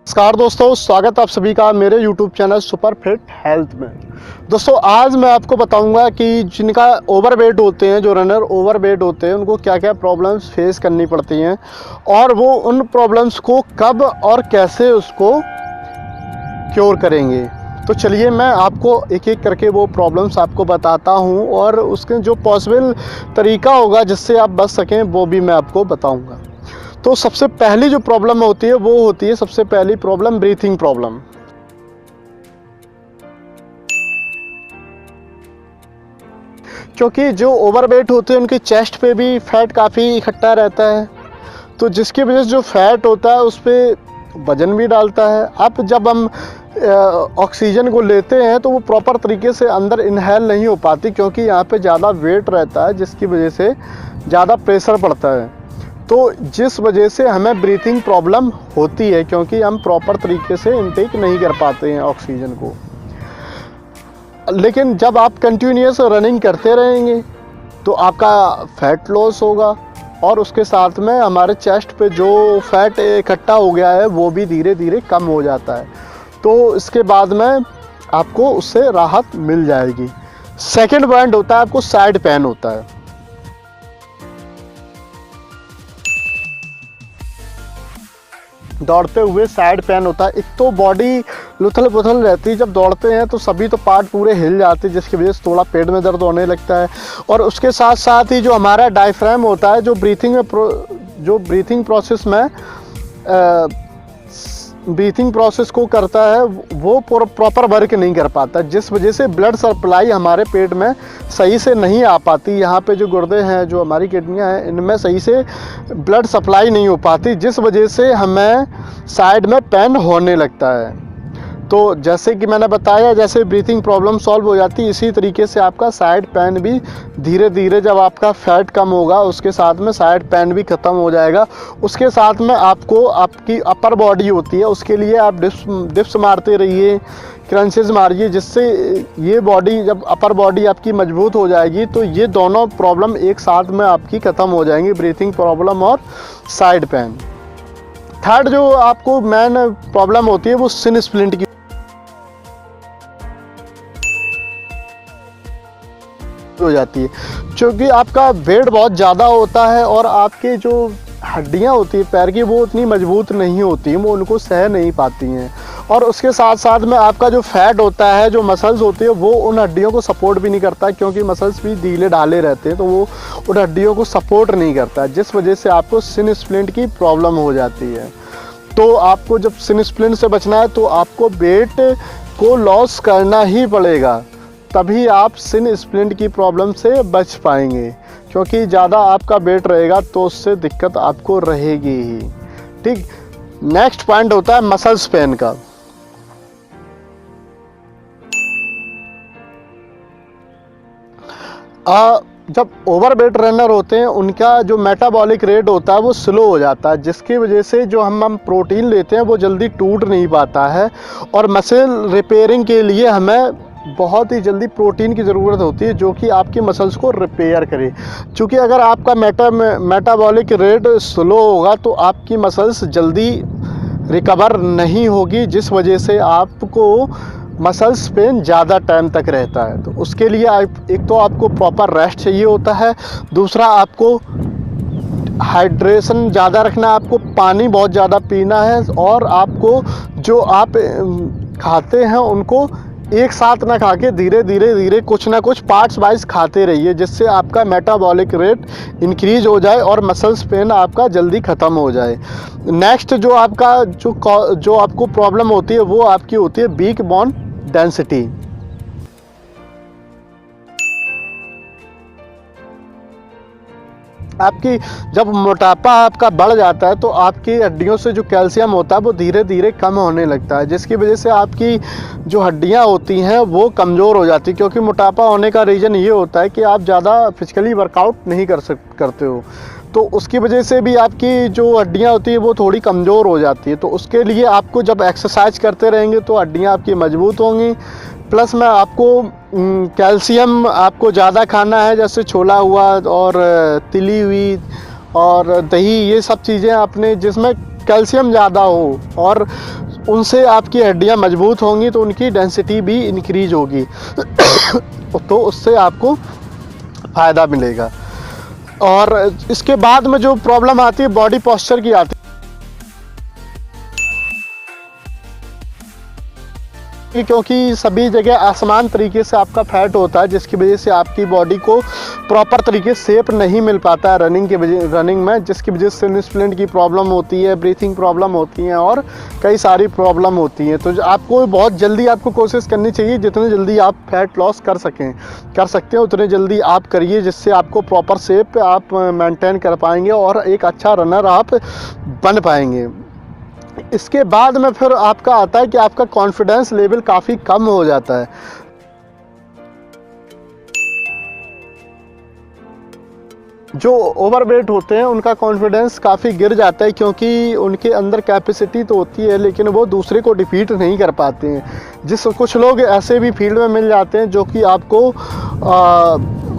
नमस्कार दोस्तों, स्वागत आप सभी का मेरे YouTube channel super fit health में। दोस्तों आज मैं आपको बताऊंगा कि जिनका ओवरवेट होते हैं, जो रनर ओवरवेट होते हैं, उनको क्या क्या प्रॉब्लम्स फेस करनी पड़ती हैं और वो उन प्रॉब्लम्स को कब और कैसे उसको क्योर करेंगे। तो चलिए मैं आपको एक एक करके वो प्रॉब्लम्स आपको बताता हूं और उसके जो पॉसिबल तरीका होगा जिससे आप बच सकें वो भी मैं आपको बताऊंगा। तो सबसे पहली जो प्रॉब्लम होती है वो होती है, सबसे पहली प्रॉब्लम ब्रीथिंग प्रॉब्लम। क्योंकि जो ओवरवेट होते हैं उनकी चेस्ट पे भी फैट काफ़ी इकट्ठा रहता है, तो जिसकी वजह से जो फैट होता है उस पर वजन भी डालता है। अब जब हम ऑक्सीजन को लेते हैं तो वो प्रॉपर तरीके से अंदर इनहेल नहीं हो पाती, क्योंकि यहाँ पे ज़्यादा वेट रहता है जिसकी वजह से ज़्यादा प्रेशर पड़ता है, तो जिस वजह से हमें ब्रीथिंग प्रॉब्लम होती है, क्योंकि हम प्रॉपर तरीके से इनटेक नहीं कर पाते हैं ऑक्सीजन को। लेकिन जब आप कंटिन्यूस रनिंग करते रहेंगे तो आपका फैट लॉस होगा और उसके साथ में हमारे चेस्ट पे जो फैट इकट्ठा हो गया है वो भी धीरे धीरे कम हो जाता है, तो इसके बाद में आपको उससे राहत मिल जाएगी। सेकंड पॉइंट होता है आपको साइड पेन होता है। दौड़ते हुए साइड पेन होता है। एक तो बॉडी लुथल पुथल रहती है, जब दौड़ते हैं तो सभी तो पार्ट पूरे हिल जाते हैं जिसकी वजह से थोड़ा पेट में दर्द होने लगता है। और उसके साथ साथ ही जो हमारा डायफ्राम होता है, जो ब्रीथिंग प्रोसेस में ब्रीथिंग प्रोसेस को करता है, वो प्रॉपर वर्क नहीं कर पाता, जिस वजह से ब्लड सप्लाई हमारे पेट में सही से नहीं आ पाती। यहाँ पे जो गुर्दे हैं, जो हमारी किडनियाँ हैं, इनमें सही से ब्लड सप्लाई नहीं हो पाती, जिस वजह से हमें साइड में पेन होने लगता है। तो जैसे कि मैंने बताया, जैसे ब्रीथिंग प्रॉब्लम सॉल्व हो जाती है, इसी तरीके से आपका साइड पेन भी धीरे धीरे, जब आपका फैट कम होगा उसके साथ में साइड पेन भी ख़त्म हो जाएगा। उसके साथ में आपको आपकी अपर बॉडी होती है, उसके लिए आप डिप्स मारते रहिए, क्रंचेस मारिए, जिससे ये बॉडी, जब अपर बॉडी आपकी मजबूत हो जाएगी तो ये दोनों प्रॉब्लम एक साथ में आपकी ख़त्म हो जाएंगी, ब्रीथिंग प्रॉब्लम और साइड पेन। थर्ड जो आपको मेन प्रॉब्लम होती है वो शिन स्प्लिंट की हो जाती है, क्योंकि आपका वेट बहुत ज़्यादा होता है और आपके जो हड्डियां होती है पैर की वो उतनी मजबूत नहीं होती, वो उनको सह नहीं पाती हैं। और उसके साथ साथ में आपका जो फैट होता है, जो मसल्स होती है, वो उन हड्डियों को सपोर्ट भी नहीं करता, क्योंकि मसल्स भी ढीले ढाले रहते हैं, तो वो उन हड्डियों को सपोर्ट नहीं करता, जिस वजह से आपको शिन स्प्लिंट की प्रॉब्लम हो जाती है। तो आपको जब शिन स्प्लिंट से बचना है तो आपको वेट को लॉस करना ही पड़ेगा, तभी आप शिन स्प्लिंट की प्रॉब्लम से बच पाएंगे, क्योंकि ज़्यादा आपका वेट रहेगा तो उससे दिक्कत आपको रहेगी ही। ठीक। नेक्स्ट पॉइंट होता है मसल्स पेन का। जब ओवरवेट रनर होते हैं उनका जो मेटाबॉलिक रेट होता है वो स्लो हो जाता है, जिसकी वजह से जो हम प्रोटीन लेते हैं वो जल्दी टूट नहीं पाता है, और मसल रिपेयरिंग के लिए हमें बहुत ही जल्दी प्रोटीन की ज़रूरत होती है जो कि आपकी मसल्स को रिपेयर करे। क्योंकि अगर आपका मेटाबॉलिक रेट स्लो होगा तो आपकी मसल्स जल्दी रिकवर नहीं होगी, जिस वजह से आपको मसल्स पेन ज़्यादा टाइम तक रहता है। तो उसके लिए एक तो आपको प्रॉपर रेस्ट चाहिए होता है, दूसरा आपको हाइड्रेशन ज़्यादा रखना है, आपको पानी बहुत ज़्यादा पीना है, और आपको जो आप खाते हैं उनको एक साथ ना खा के धीरे धीरे कुछ ना कुछ पार्ट्स वाइज खाते रहिए, जिससे आपका मेटाबॉलिक रेट इंक्रीज हो जाए और मसल्स पेन आपका जल्दी ख़त्म हो जाए। नेक्स्ट जो आपका जो आपको प्रॉब्लम होती है वो आपकी होती है वीक बोन डेंसिटी। आपकी जब मोटापा आपका बढ़ जाता है तो आपकी हड्डियों से जो कैल्शियम होता है वो धीरे धीरे कम होने लगता है, जिसकी वजह से आपकी जो हड्डियां होती हैं वो कमज़ोर हो जाती है। क्योंकि मोटापा होने का रीज़न ये होता है कि आप ज़्यादा फिजिकली वर्कआउट नहीं करते हो, तो उसकी वजह से भी आपकी जो हड्डियां होती है वो थोड़ी कमज़ोर हो जाती है। तो उसके लिए आपको जब एक्सरसाइज करते रहेंगे तो हड्डियां आपकी मजबूत होंगी। प्लस में आपको कैल्शियम आपको ज़्यादा खाना है, जैसे छोला हुआ और तिली हुई और दही, ये सब चीज़ें अपने जिसमें कैल्शियम ज़्यादा हो, और उनसे आपकी हड्डियां मजबूत होंगी तो उनकी डेंसिटी भी इंक्रीज होगी तो उससे आपको फ़ायदा मिलेगा। और इसके बाद में जो प्रॉब्लम आती है बॉडी पोस्चर की आती है, क्योंकि सभी जगह असमान तरीके से आपका फैट होता है, जिसकी वजह से आपकी बॉडी को प्रॉपर तरीके से शेप नहीं मिल पाता है रनिंग में, जिसकी वजह से इंस्पिरेंट की प्रॉब्लम होती है, ब्रीथिंग प्रॉब्लम होती हैं और कई सारी प्रॉब्लम होती हैं। तो आपको बहुत जल्दी आपको कोशिश करनी चाहिए, जितनी जल्दी आप फैट लॉस कर सकते हैं उतने जल्दी आप करिए, जिससे आपको प्रॉपर शेप आप मेंटेन कर पाएंगे और एक अच्छा रनर आप बन पाएंगे। इसके बाद में फिर आपका आता है कि आपका कॉन्फिडेंस लेवल काफ़ी कम हो जाता है। जो ओवरवेट होते हैं उनका कॉन्फिडेंस काफ़ी गिर जाता है, क्योंकि उनके अंदर कैपेसिटी तो होती है लेकिन वो दूसरे को डिफीट नहीं कर पाते हैं। कुछ लोग ऐसे भी फील्ड में मिल जाते हैं जो कि आपको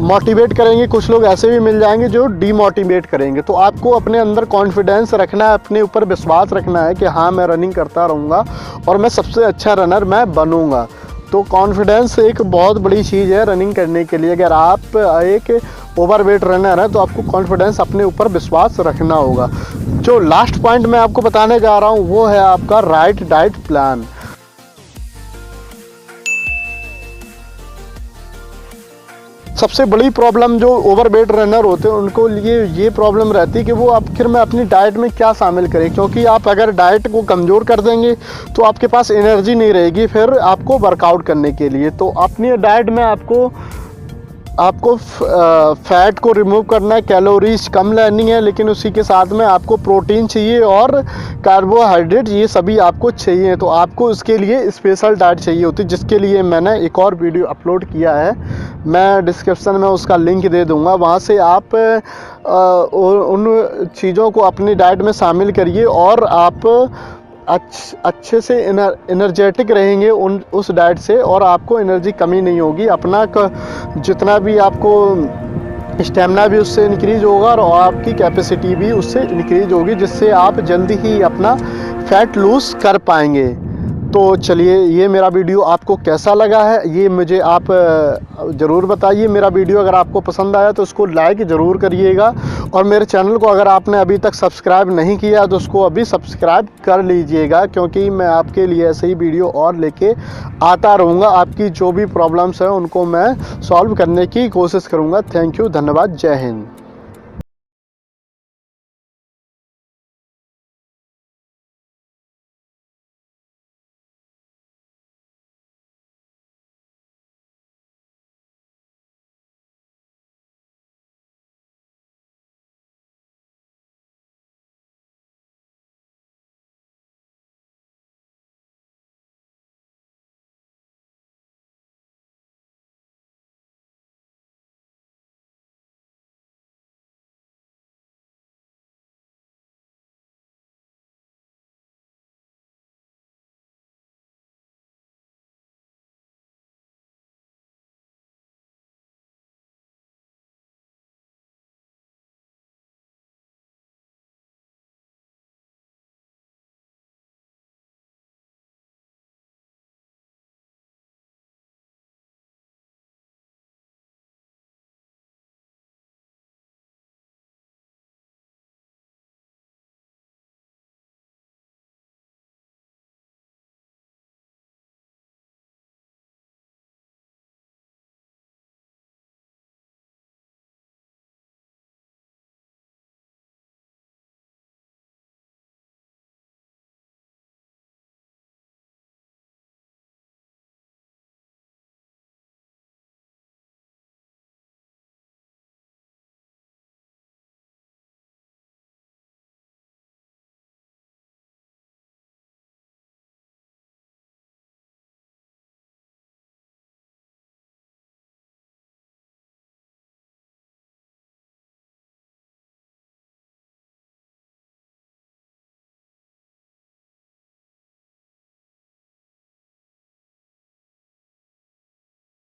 मोटिवेट करेंगे, कुछ लोग ऐसे भी मिल जाएंगे जो डीमोटिवेट करेंगे। तो आपको अपने अंदर कॉन्फिडेंस रखना है, अपने ऊपर विश्वास रखना है कि हाँ मैं रनिंग करता रहूँगा और मैं सबसे अच्छा रनर मैं बनूँगा। तो कॉन्फिडेंस एक बहुत बड़ी चीज़ है रनिंग करने के लिए। अगर आप एक ओवरवेट रनर है तो आपको कॉन्फिडेंस अपने ऊपर विश्वास रखना होगा। जो लास्ट पॉइंट मैं आपको बताने जा रहा हूँ वो है आपका राइट डाइट प्लान। सबसे बड़ी प्रॉब्लम जो ओवरवेट रनर होते हैं उनको लिए ये प्रॉब्लम रहती है कि वो आखिर में अपनी डाइट में क्या शामिल करें, क्योंकि आप अगर डाइट को कमज़ोर कर देंगे तो आपके पास एनर्जी नहीं रहेगी फिर आपको वर्कआउट करने के लिए। तो अपनी डाइट में आपको फैट को रिमूव करना है, कैलोरीज कम लेनी है, लेकिन उसी के साथ में आपको प्रोटीन चाहिए और कार्बोहाइड्रेट, ये सभी आपको चाहिए। तो आपको इसके लिए स्पेशल डाइट चाहिए होती है, जिसके लिए मैंने एक और वीडियो अपलोड किया है, मैं डिस्क्रिप्शन में उसका लिंक दे दूंगा। वहाँ से आप उन चीज़ों को अपनी डाइट में शामिल करिए और आप अच्छे से एनर्जेटिक रहेंगे उस डाइट से, और आपको एनर्जी कमी नहीं होगी। अपना जितना भी आपको स्टेमिना भी उससे इंक्रीज होगा और आपकी कैपेसिटी भी उससे इंक्रीज होगी, जिससे आप जल्दी ही अपना फैट लूज़ कर पाएंगे। तो चलिए, ये मेरा वीडियो आपको कैसा लगा है ये मुझे आप ज़रूर बताइए। मेरा वीडियो अगर आपको पसंद आया तो उसको लाइक ज़रूर करिएगा, और मेरे चैनल को अगर आपने अभी तक सब्सक्राइब नहीं किया तो उसको अभी सब्सक्राइब कर लीजिएगा, क्योंकि मैं आपके लिए ऐसे ही वीडियो और लेके आता रहूँगा। आपकी जो भी प्रॉब्लम्स हैं उनको मैं सॉल्व करने की कोशिश करूँगा। थैंक यू, धन्यवाद, जय हिंद।